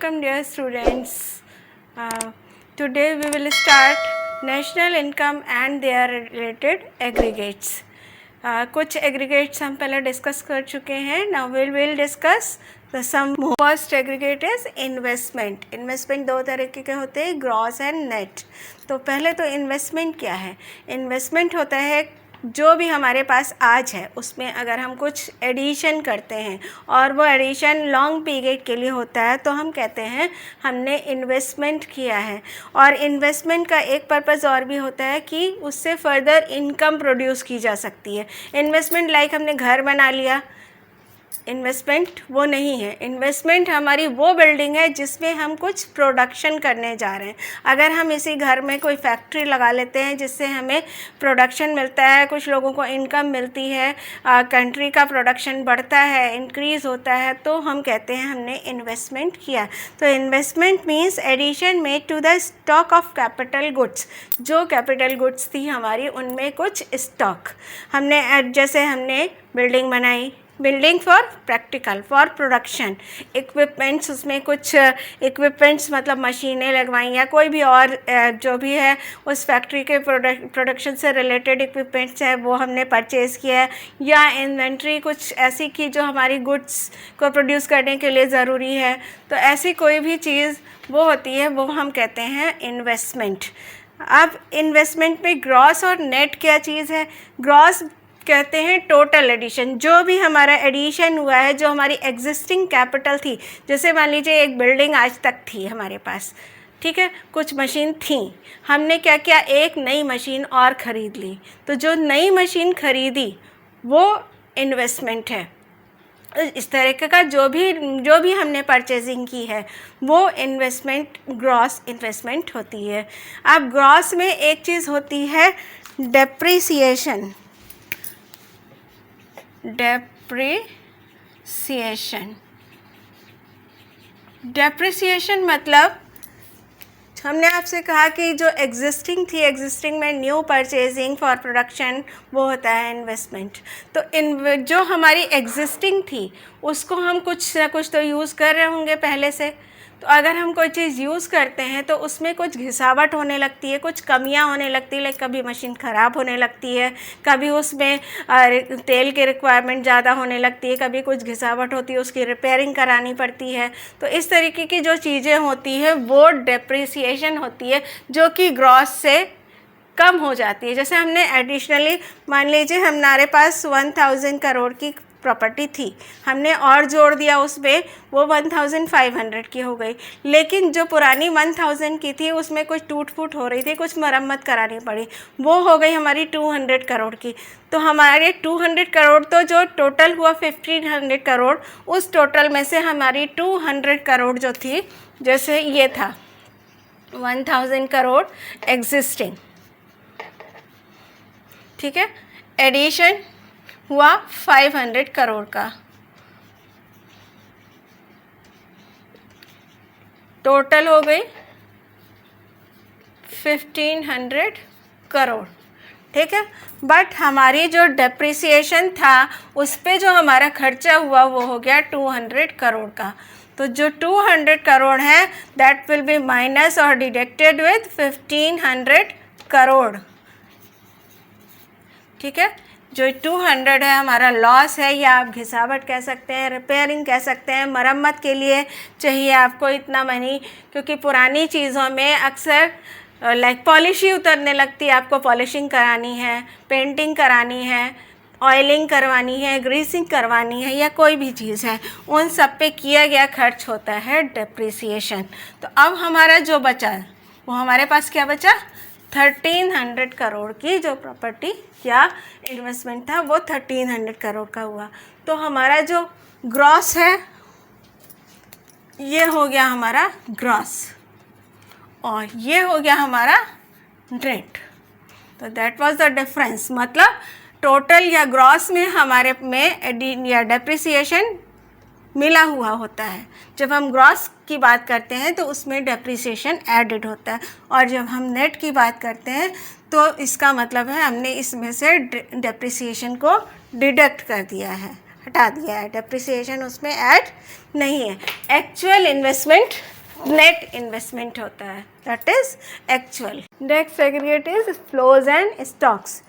welcome dear students. Today we will start national income and their related aggregates. कुछ aggregates हम पहले discuss कर चुके हैं. Now we will discuss the some first aggregate is investment. Investment दो तरीके के होते हैं, gross and net. तो पहले तो investment क्या है? Investment होता है जो भी हमारे पास आज है उसमें अगर हम कुछ एडिशन करते हैं और वो एडिशन लॉन्ग पीरियड के लिए होता है तो हम कहते हैं हमने इन्वेस्टमेंट किया है. और इन्वेस्टमेंट का एक पर्पज़ और भी होता है कि उससे फर्दर इनकम प्रोड्यूस की जा सकती है. इन्वेस्टमेंट लाइक हमने घर बना लिया, इन्वेस्टमेंट वो नहीं है. इन्वेस्टमेंट हमारी वो बिल्डिंग है जिसमें हम कुछ प्रोडक्शन करने जा रहे हैं. अगर हम इसी घर में कोई फैक्ट्री लगा लेते हैं जिससे हमें प्रोडक्शन मिलता है, कुछ लोगों को इनकम मिलती है, कंट्री का प्रोडक्शन बढ़ता है, इंक्रीज़ होता है, तो हम कहते हैं हमने इन्वेस्टमेंट किया. तो investment means addition made to the stock of capital goods. जो कैपिटल गुड्स थी हमारी उनमें कुछ स्टॉक हमने, जैसे हमने बिल्डिंग बनाई, building for practical for production, equipments, उसमें कुछ इक्विपमेंट्स मतलब मशीनें लगवाई या कोई भी और जो भी है उस फैक्ट्री के प्रोडक्शन से रिलेटेड इक्विपमेंट्स है वो हमने परचेज़ किया है. या इन्वेंट्री कुछ ऐसी की जो हमारी गुड्स को प्रोड्यूस करने के लिए ज़रूरी है. तो ऐसी कोई भी चीज़ वो होती है वो हम कहते हैं इन्वेस्टमेंट. अब इन्वेस्टमेंट में ग्रॉस और नेट क्या चीज़ है? ग्रॉस कहते हैं टोटल एडिशन, जो भी हमारा एडिशन हुआ है, जो हमारी एग्जिस्टिंग कैपिटल थी. जैसे मान लीजिए एक बिल्डिंग आज तक थी हमारे पास, ठीक है, कुछ मशीन थी, हमने क्या किया, एक नई मशीन और ख़रीद ली. तो जो नई मशीन ख़रीदी वो इन्वेस्टमेंट है. इस तरीके का जो भी हमने परचेजिंग की है वो इन्वेस्टमेंट, ग्रॉस इन्वेस्टमेंट होती है. अब ग्रॉस में एक चीज़ होती है डेप्रिसिएशन. डेप्रिसिएशन मतलब हमने आपसे कहा कि जो एग्जिस्टिंग थी, एग्जिस्टिंग में न्यू परचेजिंग फॉर प्रोडक्शन वो होता है इन्वेस्टमेंट. तो जो हमारी एग्जिस्टिंग थी उसको हम कुछ ना कुछ तो यूज़ कर रहे होंगे पहले से. तो अगर हम कोई चीज़ यूज़ करते हैं तो उसमें कुछ घिसावट होने लगती है, कुछ कमियां होने लगती है. लाइक कभी मशीन ख़राब होने लगती है, कभी उसमें तेल की रिक्वायरमेंट ज़्यादा होने लगती है, कभी कुछ घिसावट होती है, उसकी रिपेयरिंग करानी पड़ती है. तो इस तरीके की जो चीज़ें होती है वो डेप्रिसिएशन होती है जो कि ग्रॉस से कम हो जाती है. जैसे हमने एडिशनली मान लीजिए हमारे पास 1000 करोड़ की प्रॉपर्टी थी, हमने और जोड़ दिया उसमें, वो 1500 की हो गई. लेकिन जो पुरानी 1000 की थी उसमें कुछ टूट फूट हो रही थी, कुछ मरम्मत करानी पड़ी, वो हो गई हमारी 200 करोड़ की. तो हमारे 200 करोड़ तो जो टोटल हुआ 1500 करोड़, उस टोटल में से हमारी 200 करोड़ जो थी, जैसे ये था 1000 करोड़ एग्जिस्टिंग, ठीक है, एडिशन हुआ 500 करोड़ का, टोटल हो गई 1500 करोड़, ठीक है. बट हमारी जो डेप्रिसिएशन था उस पे जो हमारा खर्चा हुआ वो हो गया 200 करोड़ का. तो जो 200 करोड़ है दैट विल बी माइनस और डिडक्टेड विथ 1500 करोड़, ठीक है. जो 200 है हमारा लॉस है, या आप घिसावट कह सकते हैं, रिपेयरिंग कह सकते हैं, मरम्मत के लिए चाहिए आपको इतना मनी, क्योंकि पुरानी चीज़ों में अक्सर लाइक पॉलिश ही उतरने लगती है, आपको पॉलिशिंग करानी है, पेंटिंग करानी है, ऑयलिंग करवानी है, ग्रीसिंग करवानी है, या कोई भी चीज़ है, उन सब पे किया गया खर्च होता है डेप्रिसिएशन. तो अब हमारा जो बचा वो हमारे पास क्या बचा, 1300 करोड़ की जो प्रॉपर्टी या इन्वेस्टमेंट था वो 1300 करोड़ का हुआ. तो हमारा जो ग्रॉस है ये हो गया हमारा ग्रॉस, और ये हो गया हमारा नेट. तो दैट वाज द डिफरेंस. मतलब टोटल या ग्रॉस में हमारे में या डेप्रिसिएशन मिला हुआ होता है. जब हम ग्रॉस की बात करते हैं तो उसमें डेप्रिसिएशन एडेड होता है, और जब हम नेट की बात करते हैं तो इसका मतलब है हमने इसमें से डेप्रिसिएशन को डिडक्ट कर दिया है. हटा दिया है, डेप्रिसिएशन उसमें ऐड नहीं है। एक्चुअल इन्वेस्टमेंट नेट इन्वेस्टमेंट होता है, that is actual. Next aggregate is flows and stocks.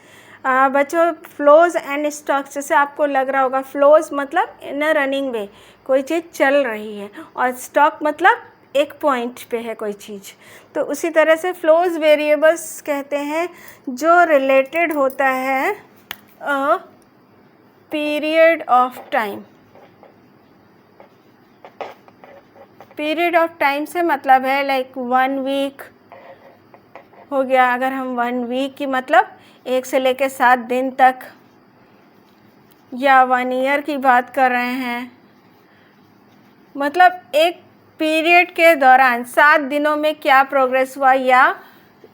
बच्चों फ्लोज एंड स्टॉक्स, जैसे आपको लग रहा होगा फ्लोज मतलब इन अ रनिंग वे कोई चीज़ चल रही है, और स्टॉक मतलब एक पॉइंट पे है कोई चीज़। तो उसी तरह से फ्लोज वेरिएबल्स कहते हैं जो रिलेटेड होता है a period of time. Period of time से मतलब है लाइक 1 वीक हो गया, अगर हम 1 वीक की मतलब 1 से लेकर 7 दिन तक, या 1 ईयर की बात कर रहे हैं, मतलब एक पीरियड के दौरान 7 दिनों में क्या प्रोग्रेस हुआ, या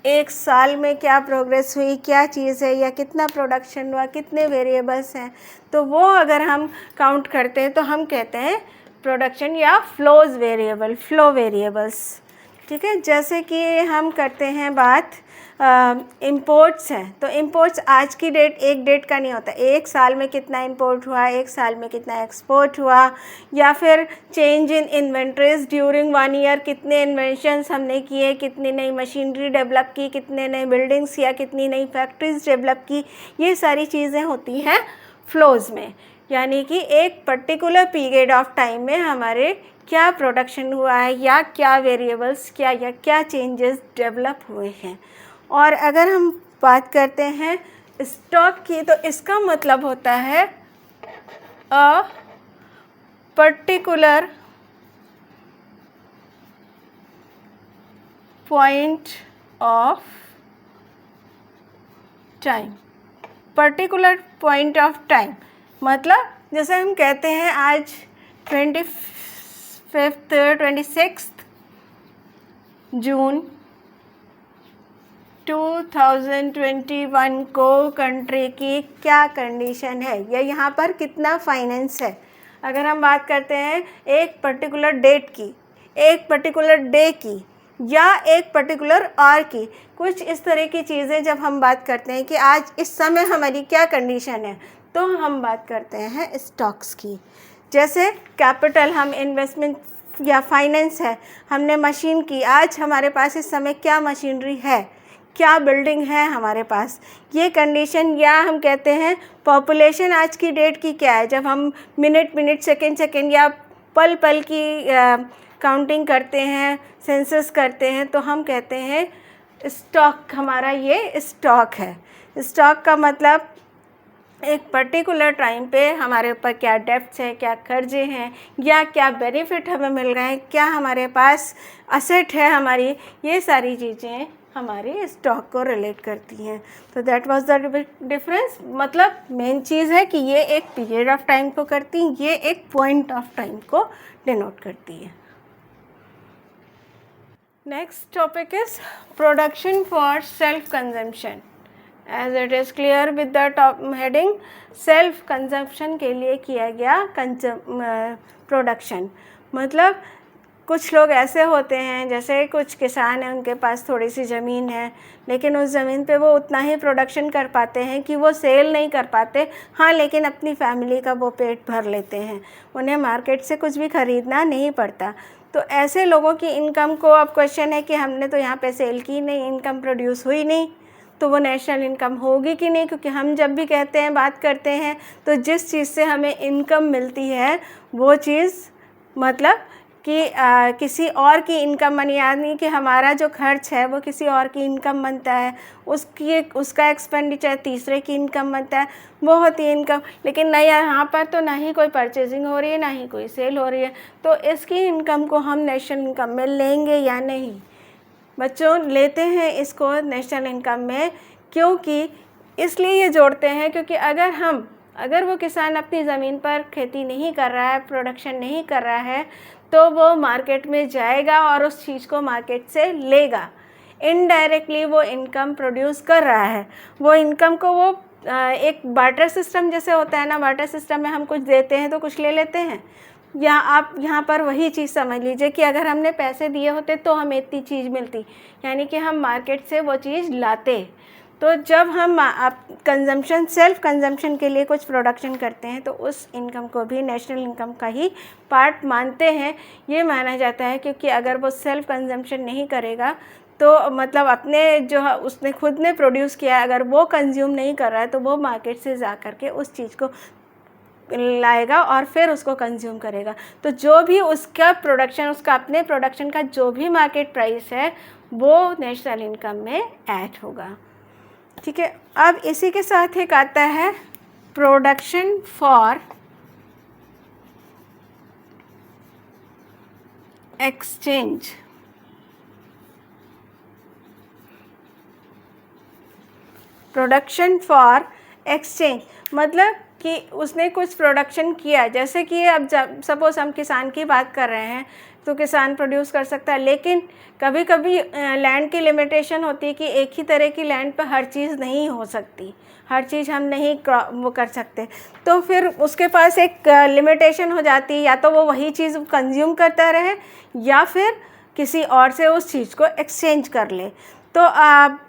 1 साल में क्या प्रोग्रेस हुई, क्या चीज़ है, या कितना प्रोडक्शन हुआ, कितने वेरिएबल्स हैं, तो वो अगर हम काउंट करते हैं तो हम कहते हैं प्रोडक्शन या फ्लोज वेरिएबल, फ्लो वेरिएबल्स। ठीक है, जैसे कि हम करते हैं बात इंपोर्ट्स हैं, तो इंपोर्ट्स आज की डेट एक डेट का नहीं होता, 1 साल में कितना इंपोर्ट हुआ, 1 साल में कितना एक्सपोर्ट हुआ, या फिर change in inventories during 1 year, कितने इन्वेंशंस हमने किए, कितनी नई मशीनरी डेवलप की, कितने नए बिल्डिंग्स या कितनी नई फैक्ट्रीज डेवलप की, ये सारी चीज़ें होती हैं फ्लोज में। यानी कि एक पर्टिकुलर पीरियड ऑफ टाइम में हमारे क्या प्रोडक्शन हुआ है, या क्या वेरिएबल्स क्या या क्या चेंजेस डेवलप हुए हैं। और अगर हम बात करते हैं स्टॉक की, तो इसका मतलब होता है a particular point of time. Particular point of time मतलब जैसे हम कहते हैं आज 26 जून 2021 को कंट्री की क्या कंडीशन है, या यहाँ पर कितना फाइनेंस है। अगर हम बात करते हैं एक पर्टिकुलर डेट की, एक पर्टिकुलर डे की, या एक पर्टिकुलर आवर की, कुछ इस तरह की चीज़ें जब हम बात करते हैं कि आज इस समय हमारी क्या कंडीशन है, तो हम बात करते हैं स्टॉक्स की। जैसे कैपिटल, हम इन्वेस्टमेंट या फाइनेंस है, हमने मशीन की, आज हमारे पास इस समय क्या मशीनरी है, क्या बिल्डिंग है हमारे पास, ये कंडीशन। या हम कहते हैं पॉपुलेशन आज की डेट की क्या है, जब हम मिनट सेकंड या पल की काउंटिंग करते हैं, सेंसस करते हैं, तो हम कहते हैं स्टॉक, हमारा ये स्टॉक है। स्टॉक का मतलब एक पर्टिकुलर टाइम पे हमारे ऊपर क्या डेब्ट्स है, क्या कर्जे हैं, या क्या बेनिफिट हमें मिल रहे हैं, क्या हमारे पास असेट है हमारी, ये सारी चीज़ें हमारे स्टॉक को रिलेट करती हैं। तो दैट वाज द डिफरेंस। मतलब मेन चीज़ है कि ये एक पीरियड ऑफ टाइम को करती हैं, ये एक पॉइंट ऑफ टाइम को डिनोट करती है। Next topic is production for self consumption. As it is clear with the top heading, self consumption के लिए किया गया प्रोडक्शन। मतलब कुछ लोग ऐसे होते हैं, जैसे कुछ किसान हैं, उनके पास थोड़ी सी ज़मीन है, लेकिन उस ज़मीन पे वो उतना ही प्रोडक्शन कर पाते हैं कि वो सेल नहीं कर पाते, हाँ, लेकिन अपनी फैमिली का वो पेट भर लेते हैं, उन्हें मार्केट से कुछ भी ख़रीदना नहीं पड़ता। तो ऐसे लोगों की इनकम को अब क्वेश्चन है कि हमने तो यहाँ पे सेल की नहीं, इनकम प्रोड्यूस हुई नहीं, तो वो नेशनल इनकम होगी कि नहीं। क्योंकि हम जब भी कहते हैं, बात करते हैं, तो जिस चीज़ से हमें इनकम मिलती है वो चीज़ मतलब कि किसी और की इनकम बनी, यानी कि हमारा जो खर्च है वो किसी और की इनकम बनता है, उसका एक्सपेंडिचर तीसरे की इनकम बनता है, वो होती है इनकम। लेकिन नहीं, यहाँ पर तो ना ही कोई परचेजिंग हो रही है, ना ही कोई सेल हो रही है, तो इसकी इनकम को हम नेशनल इनकम में लेंगे या नहीं। बच्चों, लेते हैं इसको नेशनल इनकम में, क्योंकि इसलिए ये जोड़ते हैं क्योंकि अगर वो किसान अपनी ज़मीन पर खेती नहीं कर रहा है, प्रोडक्शन नहीं कर रहा है, तो वो मार्केट में जाएगा और उस चीज़ को मार्केट से लेगा। इनडायरेक्टली वो इनकम प्रोड्यूस कर रहा है। वो इनकम को वो एक बार्टर सिस्टम जैसे होता है ना, बार्टर सिस्टम में हम कुछ देते हैं तो कुछ ले लेते हैं। या आप यहाँ पर वही चीज़ समझ लीजिए कि अगर हमने पैसे दिए होते तो हमें इतनी चीज़ मिलती, यानी कि हम मार्केट से वो चीज़ लाते। तो जब हम आप कंजम्पशन, सेल्फ कंजम्पशन के लिए कुछ प्रोडक्शन करते हैं तो उस इनकम को भी नेशनल इनकम का ही पार्ट मानते हैं। ये माना जाता है क्योंकि अगर वो सेल्फ कंजम्पशन नहीं करेगा तो मतलब अपने जो उसने खुद ने प्रोड्यूस किया है अगर वो कंज्यूम नहीं कर रहा है तो वो मार्केट से जा कर के उस चीज़ को लाएगा और फिर उसको कंज्यूम करेगा। तो जो भी उसका प्रोडक्शन, उसका अपने प्रोडक्शन का जो भी मार्केट प्राइस है वो नेशनल इनकम में ऐड होगा। ठीक है, अब इसी के साथ एक आता है production for exchange. Production for exchange मतलब कि उसने कुछ प्रोडक्शन किया, जैसे कि अब जब सपोज हम किसान की बात कर रहे हैं तो किसान प्रोड्यूस कर सकता है, लेकिन कभी कभी लैंड की लिमिटेशन होती है कि एक ही तरह की लैंड पर हर चीज़ नहीं हो सकती, हर चीज़ हम नहीं वो कर सकते, तो फिर उसके पास एक लिमिटेशन हो जाती है, या तो वो वही चीज़ कंज्यूम करता रहे या फिर किसी और से उस चीज़ को एक्सचेंज कर ले। तो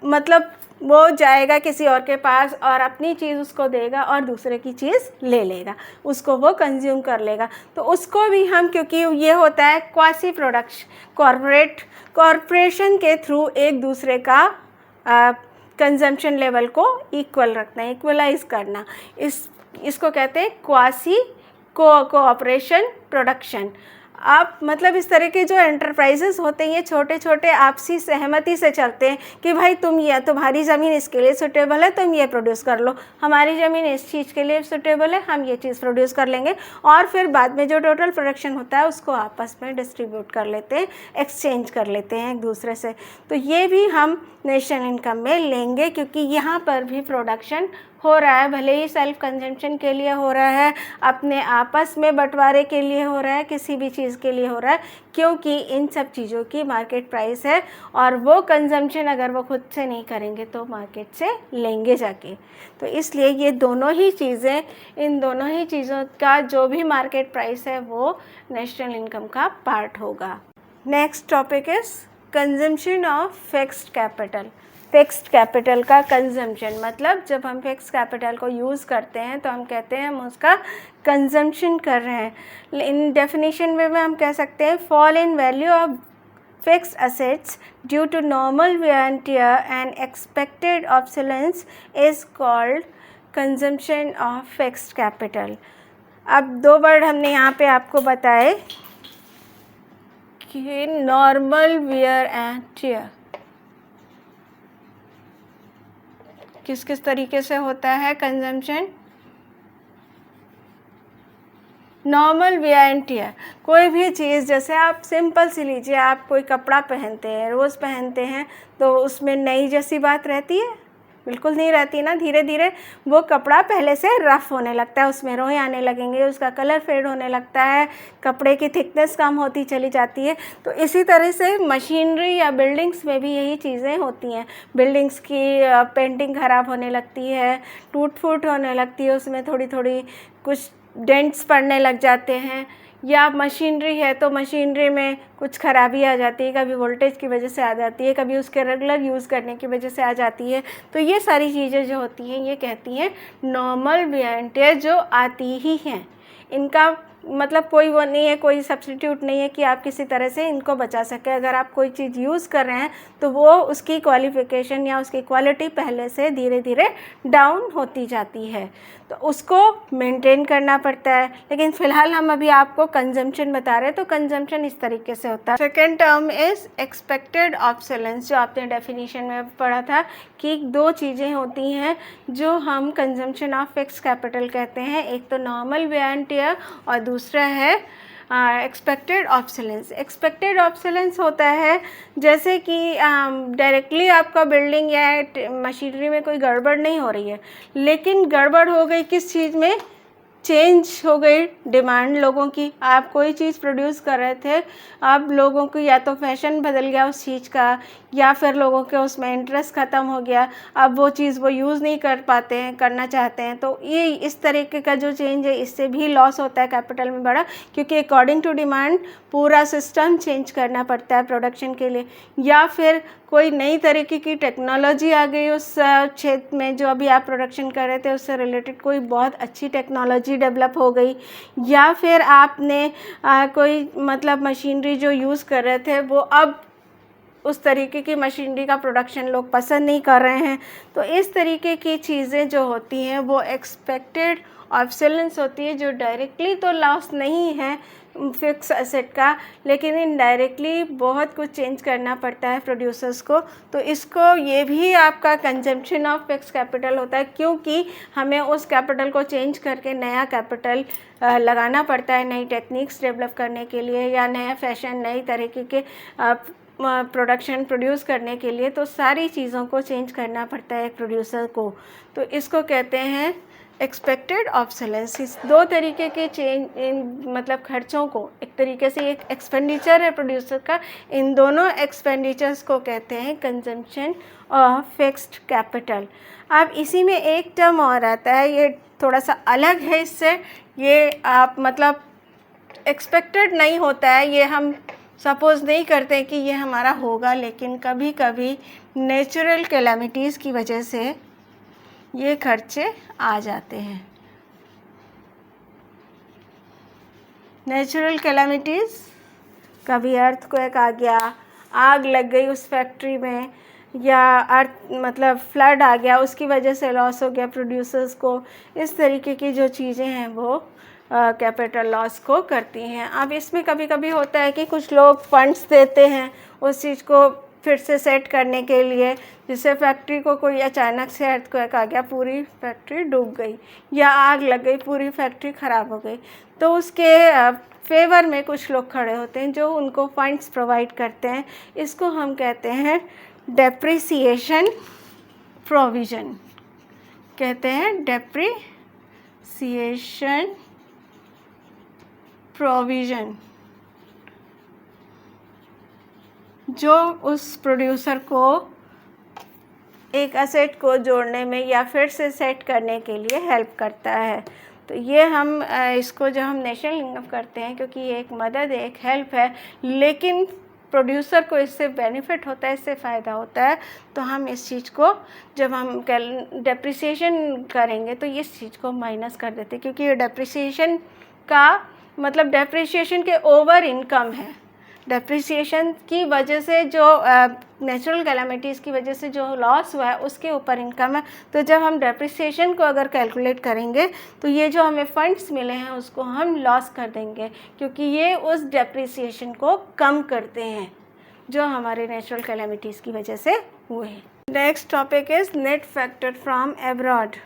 मतलब वो जाएगा किसी और के पास और अपनी चीज़ उसको देगा और दूसरे की चीज़ ले लेगा, उसको वो कंज्यूम कर लेगा। तो उसको भी हम, क्योंकि ये होता है क्वासी प्रोडक्शन, कॉरपोरेशन के थ्रू एक दूसरे का कंजम्पशन लेवल को इक्वल रखना, इक्वलाइज करना, इसको कहते हैं क्वासी कोऑपरेशन प्रोडक्शन। आप मतलब इस तरह के जो एंटरप्राइजेस होते हैं ये छोटे छोटे आपसी सहमति से चलते हैं कि भाई तुम्हारी ज़मीन इसके लिए सूटेबल है, तुम ये प्रोड्यूस कर लो, हमारी ज़मीन इस चीज़ के लिए सूटेबल है, हम ये चीज़ प्रोड्यूस कर लेंगे, और फिर बाद में जो टोटल प्रोडक्शन होता है उसको आपस में डिस्ट्रीब्यूट कर लेते हैं, एक्सचेंज कर लेते हैं एक दूसरे से। तो ये भी हम नेशनल इनकम में लेंगे क्योंकि यहाँ पर भी प्रोडक्शन हो रहा है, भले ही सेल्फ कंजम्पशन के लिए हो रहा है, अपने आपस में बंटवारे के लिए हो रहा है, किसी भी चीज़ के लिए हो रहा है, क्योंकि इन सब चीज़ों की मार्केट प्राइस है और वो कंजम्पशन अगर वो खुद से नहीं करेंगे तो मार्केट से लेंगे जाके। तो इसलिए ये दोनों ही चीज़ें, इन दोनों ही चीज़ों का जो भी मार्केट प्राइस है वो नेशनल इनकम का पार्ट होगा। Next topic is consumption of fixed capital. Fixed capital का कंजम्पशन मतलब जब हम फिक्स्ड कैपिटल को यूज़ करते हैं तो हम कहते हैं हम उसका कंजम्पशन कर रहे हैं। इन डेफिनेशन में हम कह सकते हैं fall in value of fixed assets due to normal wear and tear and expected obsolescence is called consumption of fixed capital. अब दो वर्ड हमने यहाँ पे आपको बताए कि नॉर्मल वेयर एंड टियर किस किस तरीके से होता है consumption. Normal wear and tier, कोई भी चीज़, जैसे आप सिंपल सी लीजिए, आप कोई कपड़ा पहनते हैं, रोज़ पहनते हैं, तो उसमें नई जैसी बात रहती है? बिल्कुल नहीं रहती ना। धीरे धीरे वो कपड़ा पहले से रफ़ होने लगता है, उसमें रोएं आने लगेंगे, उसका कलर फेड होने लगता है, कपड़े की थिकनेस कम होती चली जाती है। तो इसी तरह से मशीनरी या बिल्डिंग्स में भी यही चीज़ें होती हैं। बिल्डिंग्स की पेंटिंग ख़राब होने लगती है, टूट फूट होने लगती है, उसमें थोड़ी थोड़ी कुछ डेंट्स पड़ने लग जाते हैं। या मशीनरी है तो मशीनरी में कुछ खराबी आ जाती है, कभी वोल्टेज की वजह से आ जाती है, कभी उसके रेगुलर यूज़ करने की वजह से आ जाती है। तो ये सारी चीज़ें जो होती हैं ये कहती हैं नॉर्मल वेयर एंड टियर, जो आती ही हैं। इनका मतलब कोई वो नहीं है, कोई सब्स्टिट्यूट नहीं है कि आप किसी तरह से इनको बचा सकें। अगर आप कोई चीज़ यूज़ कर रहे हैं तो वो उसकी क्वालिफ़िकेशन या उसकी क्वालिटी पहले से धीरे धीरे डाउन होती जाती है, तो उसको मेंटेन करना पड़ता है। लेकिन फ़िलहाल हम अभी आपको कंजम्पशन बता रहे हैं, तो कंजम्पशन इस तरीके से होता है। Second term is expected obsolescence, जो आपने डेफिनेशन में पढ़ा था कि दो चीज़ें होती हैं जो हम कंजम्पशन ऑफ फिक्स कैपिटल कहते हैं, एक तो नॉर्मल वेयर एंड टियर और दूसरा है एक्सपेक्टेड ऑब्सोलेंस। एक्सपेक्टेड ऑब्सोलेंस होता है जैसे कि डायरेक्टली आपका बिल्डिंग या मशीनरी में कोई गड़बड़ नहीं हो रही है, लेकिन गड़बड़ हो गई किस चीज़ में, चेंज हो गई डिमांड लोगों की। आप कोई चीज़ प्रोड्यूस कर रहे थे, अब लोगों को या तो फैशन बदल गया उस चीज़ का, या फिर लोगों के उसमें इंटरेस्ट ख़त्म हो गया, अब वो चीज़ वो यूज़ नहीं कर पाते हैं, करना चाहते हैं। तो ये इस तरीके का जो चेंज है, इससे भी लॉस होता है कैपिटल में बड़ा, क्योंकि अकॉर्डिंग टू डिमांड पूरा सिस्टम चेंज करना पड़ता है प्रोडक्शन के लिए। या फिर कोई नई तरीके की टेक्नोलॉजी आ गई उस क्षेत्र में, जो अभी आप प्रोडक्शन कर रहे थे उससे रिलेटेड कोई बहुत अच्छी टेक्नोलॉजी डेवलप हो गई, या फिर आपने कोई मतलब मशीनरी जो यूज़ कर रहे थे वो अब उस तरीके की मशीनरी का प्रोडक्शन लोग पसंद नहीं कर रहे हैं। तो इस तरीके की चीज़ें जो होती हैं वो एक्सपेक्टेड ऑब्सोलेंस होती है, जो डायरेक्टली तो लॉस नहीं है फिक्स एसेट का, लेकिन इनडायरेक्टली बहुत कुछ चेंज करना पड़ता है प्रोड्यूसर्स को। तो इसको ये भी आपका कंजम्पशन ऑफ फिक्स कैपिटल होता है, क्योंकि हमें उस कैपिटल को चेंज करके नया कैपिटल लगाना पड़ता है नई टेक्निक्स डेवलप करने के लिए, या नया फैशन, नई तरीके के प्रोडक्शन प्रोड्यूस करने के लिए। तो सारी चीज़ों को चेंज करना पड़ता है एक प्रोड्यूसर को। तो इसको कहते हैं एक्सपेक्टेड ऑब्सोलेंस। इस दो तरीके के चेंज मतलब खर्चों को, एक तरीके से एक एक्सपेंडिचर है प्रोड्यूसर का, इन दोनों एक्सपेंडिचर्स को कहते हैं कंजम्पशन ऑफ फिक्स्ड कैपिटल। अब इसी में एक टर्म और आता है, ये थोड़ा सा अलग है इससे, ये आप मतलब एक्सपेक्टेड नहीं होता है, ये हम सपोज़ नहीं करते कि ये हमारा होगा, लेकिन कभी कभी नेचुरल कैलामिटीज़ की वजह से ये खर्चे आ जाते हैं। नेचुरल कैलामिटीज़, कभी अर्थक्वेक आ गया, आग लग गई उस फैक्ट्री में, या मतलब फ्लड आ गया, उसकी वजह से लॉस हो गया प्रोड्यूसर्स को। इस तरीके की जो चीज़ें हैं वो कैपिटल लॉस को करती हैं। अब इसमें कभी कभी होता है कि कुछ लोग फंड्स देते हैं उस चीज़ को फिर से सेट करने के लिए, जिससे फैक्ट्री को कोई अचानक से अर्थक्वेक आ गया, पूरी फैक्ट्री डूब गई, या आग लग गई, पूरी फैक्ट्री ख़राब हो गई, तो उसके फेवर में कुछ लोग खड़े होते हैं जो उनको फंड्स प्रोवाइड करते हैं। इसको हम कहते हैं डेप्रिसिएशन प्रोविज़न, कहते हैं डेप्रिसिएशन प्रोविज़न, जो उस प्रोड्यूसर को एक एसेट को जोड़ने में या फिर से सेट करने के लिए हेल्प करता है। तो ये हम इसको जो हम नेशनल इनकम करते हैं, क्योंकि ये एक मदद है, एक हेल्प है, लेकिन प्रोड्यूसर को इससे बेनिफिट होता है, इससे फ़ायदा होता है। तो हम इस चीज़ को जब हम डेप्रिसिएशन करेंगे तो इस चीज़ को माइनस कर देते हैं, क्योंकि ये डेप्रिसिएशन का मतलब डेप्रिसिएशन के ओवर इनकम है। डेप्रिसिएशन की वजह से जो नेचुरल कैलामिटीज़ की वजह से जो लॉस हुआ है उसके ऊपर इनकम है। तो जब हम डेप्रिसिएशन को अगर कैलकुलेट करेंगे तो ये जो हमें फंड्स मिले हैं उसको हम लॉस कर देंगे, क्योंकि ये उस डेप्रिसिएशन को कम करते हैं जो हमारे नेचुरल कैलामिटीज़ की वजह से हुए हैं। Next topic is net factor from abroad.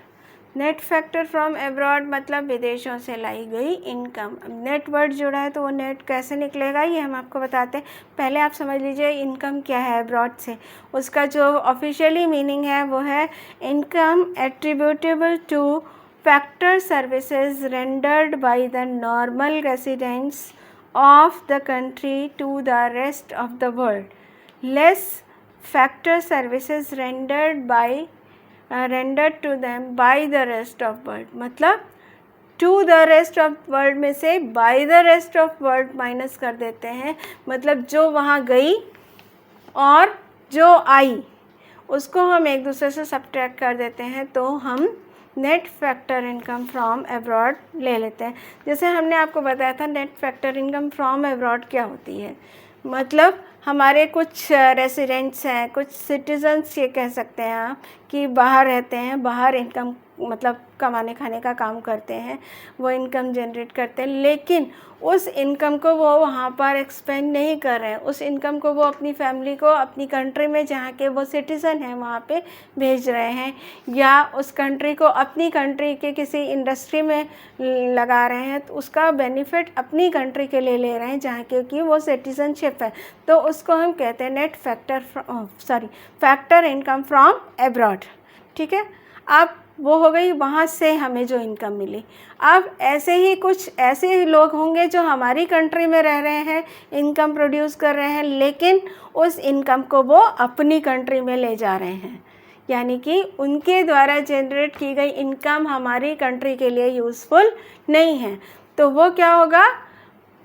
Net factor from abroad मतलब विदेशों से लाई गई इनकम। नेट वर्ड जुड़ा है तो वो नेट कैसे निकलेगा ये हम आपको बताते हैं। पहले आप समझ लीजिए इनकम क्या है एब्रॉड से। उसका जो ऑफिशियली मीनिंग है वो है income attributable to factor services rendered by the normal residents of the country to the rest of the world less factor services rendered to them by the rest of world. मतलब to the rest of world में से by the rest of world minus कर देते हैं, मतलब जो वहाँ गई और जो आई उसको हम एक दूसरे से सब्ट्रैक्ट कर देते हैं, तो हम net factor income from abroad ले लेते हैं। जैसे हमने आपको बताया था net factor income from abroad क्या होती है, मतलब हमारे कुछ रेसिडेंट्स हैं, कुछ सिटीजन्स ये कह सकते हैं आप कि बाहर रहते हैं, बाहर इनकम मतलब कमाने खाने का काम करते हैं, वो इनकम जनरेट करते हैं, लेकिन उस इनकम को वो वहाँ पर एक्सपेंड नहीं कर रहे हैं। उस इनकम को वो अपनी फैमिली को अपनी कंट्री में जहाँ के वो सिटीज़न हैं वहाँ पे भेज रहे हैं, या उस कंट्री को अपनी कंट्री के किसी इंडस्ट्री में लगा रहे हैं, तो उसका बेनिफिट अपनी कंट्री के लिए ले रहे हैं जहाँ के कि वो सिटीज़नशिप है। तो उसको हम कहते हैं net factor income from abroad. ठीक है, अब वो हो गई वहाँ से हमें जो इनकम मिली। अब ऐसे ही कुछ ऐसे ही लोग होंगे जो हमारी कंट्री में रह रहे हैं, इनकम प्रोड्यूस कर रहे हैं, लेकिन उस इनकम को वो अपनी कंट्री में ले जा रहे हैं, यानी कि उनके द्वारा जनरेट की गई इनकम हमारी कंट्री के लिए यूज़फुल नहीं है। तो वो क्या होगा,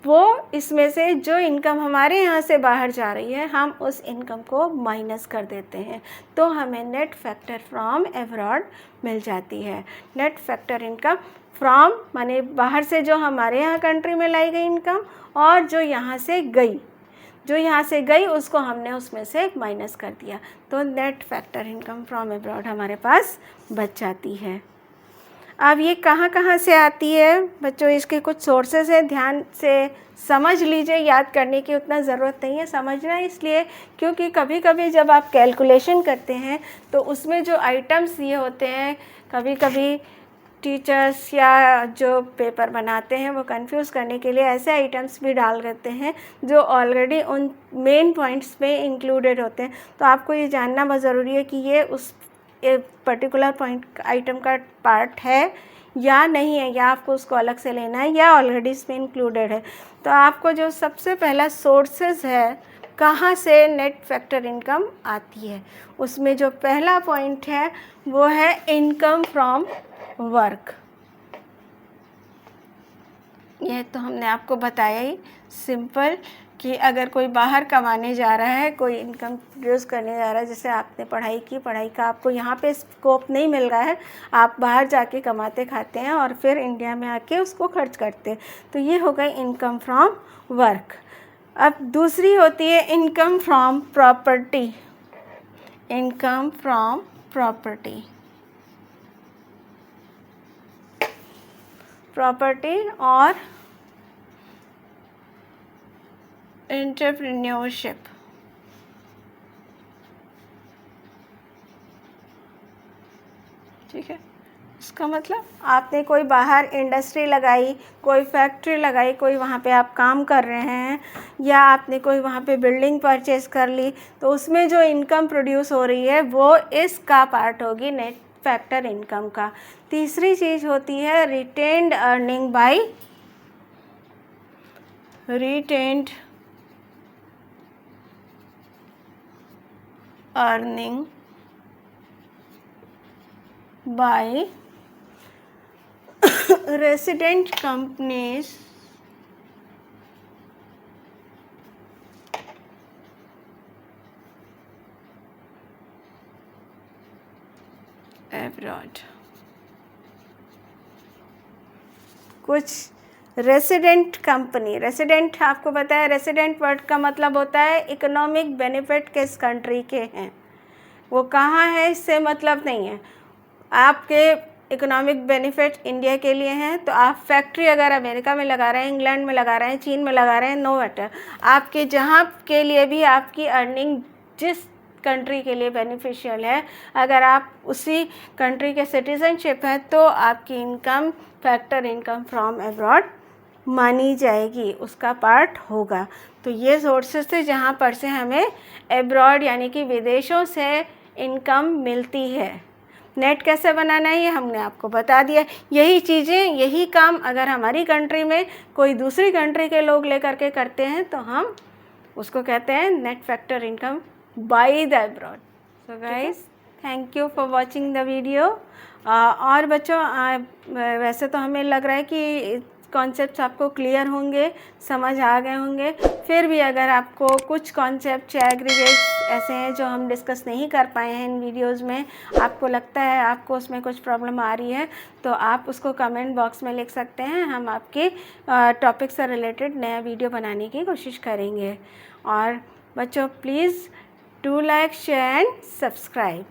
वो इसमें से जो इनकम हमारे यहाँ से बाहर जा रही है हम उस इनकम को माइनस कर देते हैं, तो हमें नेट फैक्टर फ्रॉम अब्रॉड मिल जाती है। नेट फैक्टर इनकम फ्रॉम माने बाहर से जो हमारे यहाँ कंट्री में लाई गई इनकम, और जो यहाँ से गई उसको हमने उसमें से माइनस कर दिया, तो net factor income from abroad हमारे पास बच जाती है। अब ये कहाँ से आती है बच्चों, इसके कुछ सोर्सेस हैं, ध्यान से समझ लीजिए, याद करने की उतना ज़रूरत नहीं है। समझना इसलिए क्योंकि कभी कभी जब आप कैलकुलेशन करते हैं तो उसमें जो आइटम्स दिए होते हैं, कभी कभी टीचर्स या जो पेपर बनाते हैं वो कंफ्यूज करने के लिए ऐसे आइटम्स भी डाल देते हैं जो ऑलरेडी उन मेन पॉइंट्स में इंक्लूडेड होते हैं। तो आपको ये जानना बहुत ज़रूरी है कि ये उस एक पर्टिकुलर पॉइंट आइटम का पार्ट है या नहीं है, या आपको उसको अलग से लेना है या ऑलरेडी इसमें इंक्लूडेड है। तो आपको जो सबसे पहला सोर्सेज है कहाँ से नेट फैक्टर इनकम आती है, उसमें जो पहला पॉइंट है वो है इनकम फ्रॉम वर्क। यह तो हमने आपको बताया ही सिंपल कि अगर कोई बाहर कमाने जा रहा है, कोई इनकम प्रोड्यूस करने जा रहा है, जैसे आपने पढ़ाई की, पढ़ाई का आपको यहाँ पे स्कोप नहीं मिल रहा है, आप बाहर जाके कमाते खाते हैं और फिर इंडिया में आके उसको खर्च करते हैं, तो ये हो गई इनकम फ्रॉम वर्क। अब दूसरी होती है income from property. Income from property, property और एंटरप्रेन्योरशिप। ठीक है, इसका मतलब आपने कोई बाहर इंडस्ट्री लगाई, कोई फैक्ट्री लगाई, कोई वहाँ पे आप काम कर रहे हैं, या आपने कोई वहाँ पे बिल्डिंग परचेज कर ली, तो उसमें जो इनकम प्रोड्यूस हो रही है वो इसका पार्ट होगी नेट फैक्टर इनकम का। तीसरी चीज़ होती है retained earning bye retained earning bye resident companies abroad। कुछ रेसिडेंट कंपनी, रेसिडेंट आपको पता है, रेसिडेंट वर्ड का मतलब होता है इकोनॉमिक बेनिफिट किस कंट्री के हैं, वो कहाँ है इससे मतलब नहीं है। आपके इकोनॉमिक बेनिफिट इंडिया के लिए हैं, तो आप फैक्ट्री अगर अमेरिका में लगा रहे हैं, इंग्लैंड में लगा रहे हैं, चीन में लगा रहे हैं, नो मैटर, आपके जहाँ के लिए भी आपकी अर्निंग जिस कंट्री के लिए बेनिफिशियल है, अगर आप उसी कंट्री के सिटीजनशिप है तो आपकी income factor income from abroad मानी जाएगी, उसका पार्ट होगा। तो ये सोर्सेस थे जहाँ पर से हमें अब्रॉड यानी कि विदेशों से इनकम मिलती है। नेट कैसे बनाना है ये हमने आपको बता दिया। यही चीज़ें, यही काम अगर हमारी कंट्री में कोई दूसरी कंट्री के लोग लेकर के करते हैं तो हम उसको कहते हैं net factor income by the abroad. So guys, thank you for watching the video. और बच्चों वैसे तो हमें लग रहा है कि कॉन्सेप्ट्स आपको क्लियर होंगे, समझ आ गए होंगे। फिर भी अगर आपको कुछ कॉन्सेप्ट या एग्रीगेट्स ऐसे हैं जो हम डिस्कस नहीं कर पाए हैं इन वीडियोस में, आपको लगता है आपको उसमें कुछ प्रॉब्लम आ रही है, तो आप उसको कमेंट बॉक्स में लिख सकते हैं। हम आपके टॉपिक से रिलेटेड नया वीडियो बनाने की कोशिश करेंगे। और बच्चों please do like, share and subscribe.